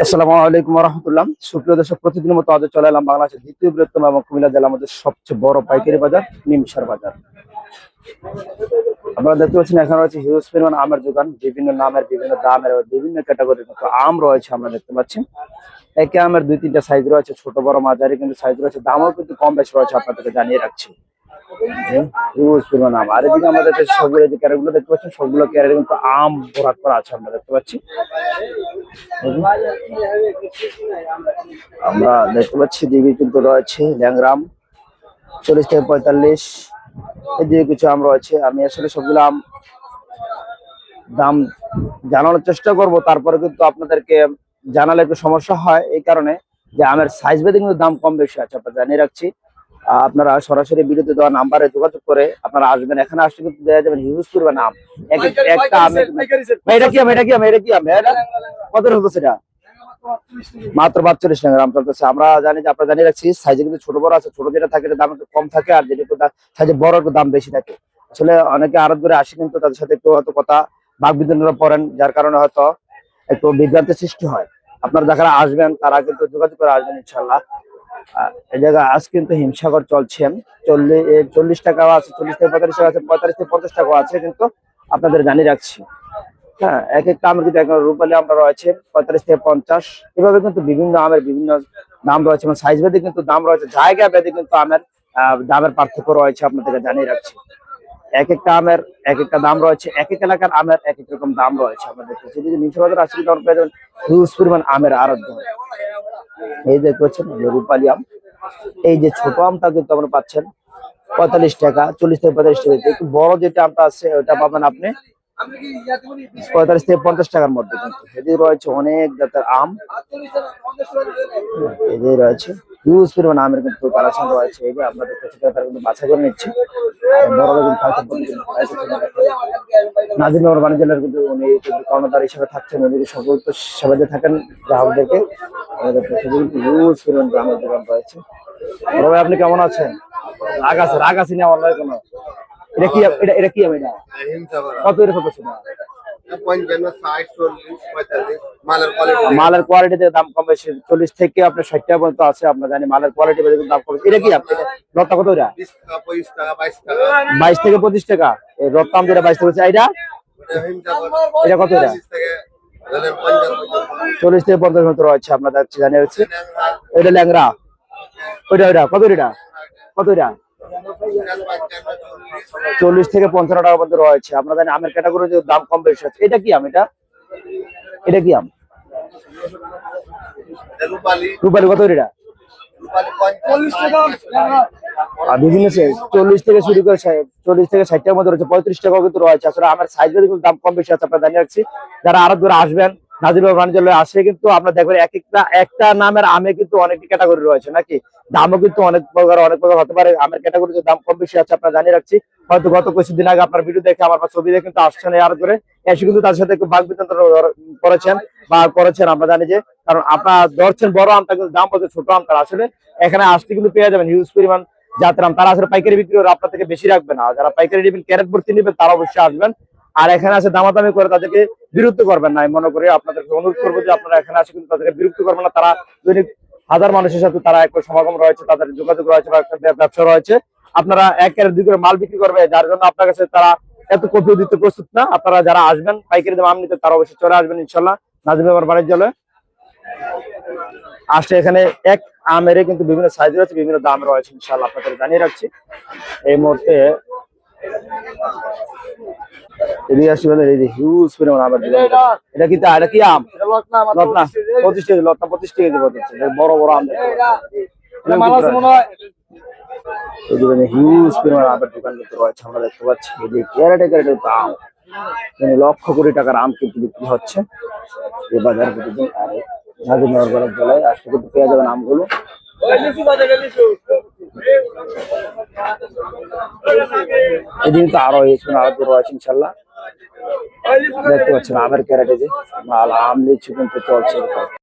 আসসালামু আলাইকুম ওয়া রাহমাতুল্লাহ। সুপ্রিয় দর্শক, প্রতিদিনের মতো আজ চলে এলাম বাংলাদেশের দ্বিতীয় বৃহত্তম এবং কুমিল্লা জেলার মধ্যে সবচেয়ে বড় পাইকারি বাজার নিমসার বাজার। আপনারা দেখতে পাচ্ছেন এখানে রয়েছে হিউজ পরিমাণ আমের দোকান, বিভিন্ন নামের, বিভিন্ন দামের, বিভিন্ন ক্যাটাগরির মতো আম রয়েছে। আমরা দেখতে পাচ্ছি একে আমের দুই তিনটা সাইজ রয়েছে, ছোট বড় মাঝারি কিন্তু সাইজ রয়েছে, দামও কিন্তু কম বেশি রয়েছে। আপনাদেরকে জানিয়ে রাখছি হিউজ পরিমাণ আম। আর এদিকে আমাদের সবগুলো যে ক্যারেটগুলো দেখতে পাচ্ছেন, সবগুলো ক্যারেটে কিন্তু আম ভরাট করা আছে। আমরা দেখতে পাচ্ছি, আমরা দেখতে পাচ্ছি দিকে কিন্তু রয়েছে ল্যাংরাম 40 থেকে 45, এদিকে কিছু আম রয়েছে। আমি আসলে সবগুলো আম দাম জানানোর চেষ্টা করব, তারপরে কিন্তু আপনাদেরকে জানালে একটু সমস্যা হয়, এই কারণে যে আমের সাইজ ভেদে কিন্তু দাম কম বেশি আছে। আপনারা জানিয়ে রাখছি, আপনারা সরাসরি ভিডিওতে দেওয়া নাম্বারে যোগাযোগ করে আপনারা আসবেন। এখানে আসলে কিন্তু দেওয়া যাবেন হিউজ পরিমাণ আম। একটা আমের এটা কি আম, এটা কি আম, এটা কি আম, কত হতো সেটা মাত্র 42 টাকা দাম চলতেছে। আমরা জানি যে, আপনারা জানিয়ে রাখছি, সাইজে কিন্তু ছোট বড় আছে। ছোট যেটা থাকে দাম একটু কম থাকে, আর যেটা সাইজে বড় একটু দাম বেশি থাকে। আসলে অনেকে আড়ত করে আসে, কিন্তু তাদের সাথে একটু হয়তো কথা বাক বিতরণ করেন, যার কারণে হয়তো একটু বিভ্রান্তির সৃষ্টি হয়। আপনারা যারা আসবেন তারা কিন্তু যোগাযোগ করে আসবেন ইনশাল্লাহ। এই জায়গায় আজ কিন্তু হিমসাগর চলছে 40 টাকাও আছে, 40 থেকে 45 টাকা আছে, 45 থেকে 50 টাকাও আছে, কিন্তু আপনাদের জানিয়ে রাখছি। হ্যাঁ, এক একটা আমের কিন্তু এখন রূপালী আমরা রয়েছে 45 থেকে 50, এভাবে কিন্তু বিভিন্ন আমের বিভিন্ন দাম রয়েছে এবং সাইজ ভেদে কিন্তু দাম রয়েছে, জায়গা ভেদে কিন্তু আমের দামের পার্থক্য রয়েছে। আপনাদেরকে জানিয়ে রাখছি, এক একটা আমের এক একটা দাম রয়েছে, এক এক এলাকার আমের এক এক রকম দাম রয়েছে। আমাদের যদি নিমসার বাজার আসলে তখন পেয়ে যাবেন হিউজ পরিমাণ আমের আড়ত। এই দেখতে পাচ্ছেন রূপালী আম, এই যে ছোট আমটা কিন্তু আপনারা পাচ্ছেন 45 টাকা, 40 থেকে 45 টাকা। একটু বড় যেটা আমটা আছে ওটা পাবেন আপনি 45 থেকে 50 টাকার মধ্যে। কিন্তু এদের রয়েছে অনেক জাতের আম, এদের রয়েছে হিউজ পরিমাণ আমের কিন্তু কালেকশন রয়েছে। এই যে আপনাদের তারা কিন্তু বাছাই করে নিচ্ছে। নাজিম বাণিজ্যালয়ের কিন্তু উনি কর্মচারী হিসেবে থাকছেন, উনি সকল সেবাতে থাকেন গ্রাহকদেরকে। হিউজ পরিমাণ আমের দোকান রয়েছে। ভাই, আপনি কেমন আছেন? রাগ আছে না অনলাইন কোনো? এটা কি, এটা কি আমি না কত এর কত ছিল? মালের কোয়ালিটিতে দাম কম বেশি 40 থেকে আপনার 60 টাকা পর্যন্ত আছে। আমরা জানি মালের কোয়ালিটি দাম কম। এটা কি আপনি লতা কত? এটা 22 থেকে 25 টাকা। এই রত্তাম যেটা 22 টাকা, এটা এটা কত? এটা 40 থেকে 50 মতো রয়েছে। আপনাদের জানিয়ে রাখছি, এটা ল্যাংরা, ওইটা ওইটা কত? এটা কত? এটা 40 থেকে 55 টাকা পর্যন্ত রয়েছে। আমরা জানি আমের ক্যাটাগরি দাম কম বেশি আছে। এটা কি আম? এটা এটা কি আম? রূপালী কত? এটা বিভিন্ন 40 থেকে শুরু করে 40 থেকে 60 টাকার মধ্যে রয়েছে, 35 টাকাও কিন্তু রয়েছে। আসলে আমার সাইজ কিন্তু দাম কম বেশি আছে। আপনারা জানিয়ে রাখছি, যারা আরো দূরে আসবেন নাজিম বাণিজ্যালয়ে আসে, কিন্তু আপনার দেখবেন এক একটা নামের আমে কিন্তু অনেক ক্যাটাগরি রয়েছে, নাকি দামও কিন্তু অনেক প্রকার হতে পারে। আমের ক্যাটাগরিতে দাম কম বেশি আছে। আপনারা জানিয়ে রাখছি, হয়তো গত কিছুদিন আগে আপনার ভিডিও দেখে আমার ছবি দেখে কিন্তু আসছেন আরো করে এসে কিন্তু তার সাথে একটু বাক বিতরণ করেছেন। আমরা জানি যে, কারণ আপনারা ধরছেন বড় আমটা, কিন্তু দাম বলছে ছোট আমটা। আসলে এখানে আসতে কিন্তু পেয়ে যাবেন হিউজ পরিমাণ জাতের আম। তারা আসলে পাইকারি বিক্রি করে আপনার থেকে বেশি রাখবে না। যারা পাইকারি নেবেন, ক্যারেট ভর্তি নেবেন, তারা অবশ্যই আসবেন। আর এখানে আসে দামাদামি করে তাদেরকে বিরক্ত করবেন না। আমি মনে করি আপনাদেরকে অনুরোধ করবো যে আপনারা এখানে আসে কিন্তু তাদেরকে বিরক্ত করবেন না। তারা দৈনিক হাজার মানুষের সাথে তারা একটা সমাগম রয়েছে, তাদের যোগাযোগ রয়েছে বা একটা ব্যবসা রয়েছে। আপনারা এক ক্যারেট 2 করে মাল বিক্রি করবে, যার জন্য আপনার কাছে তারা এত কপিও দিতে প্রস্তুত না। আপনারা যারা আসবেন পাইকারি দাম আম নিতে, তারা অবশ্যই চলে আসবেন ইনশাল্লাহ নাজিম বাণিজ্যালয়ে। আসলে এখানে এক আমের কিন্তু বিভিন্ন সাইজ রয়েছে, বিভিন্ন দাম রয়েছে ইনশাল্লাহ। আপনাদের জানিয়ে রাখছি, এই মুহূর্তে হিউজ পরিমাণ আমের। এটা কি এটা কি আম? লটনা 25 কেজি, লটনা 25 কেজি হচ্ছে, বড় বড় আম। হিউজ পরিমাণ আমের দোকান কিন্তু রয়েছে। আমরা দেখতে পাচ্ছি এই যে ক্যারেটে ক্যারেটে দাম, লক্ষ কোটি টাকার আম কিন্তু বিক্রি হচ্ছে এই বাজার প্রতিদিন। আর নাজিম বাণিজ্যালয়ে আসলে কিন্তু পেয়ে যাবেন আমগুলো। এদিন তো আরো রয়েছে ইনশাল্লাহ। দেখতে পাচ্ছেন আমের ক্যারেটে যে মাল আম লিচু কিন্তু চলছে।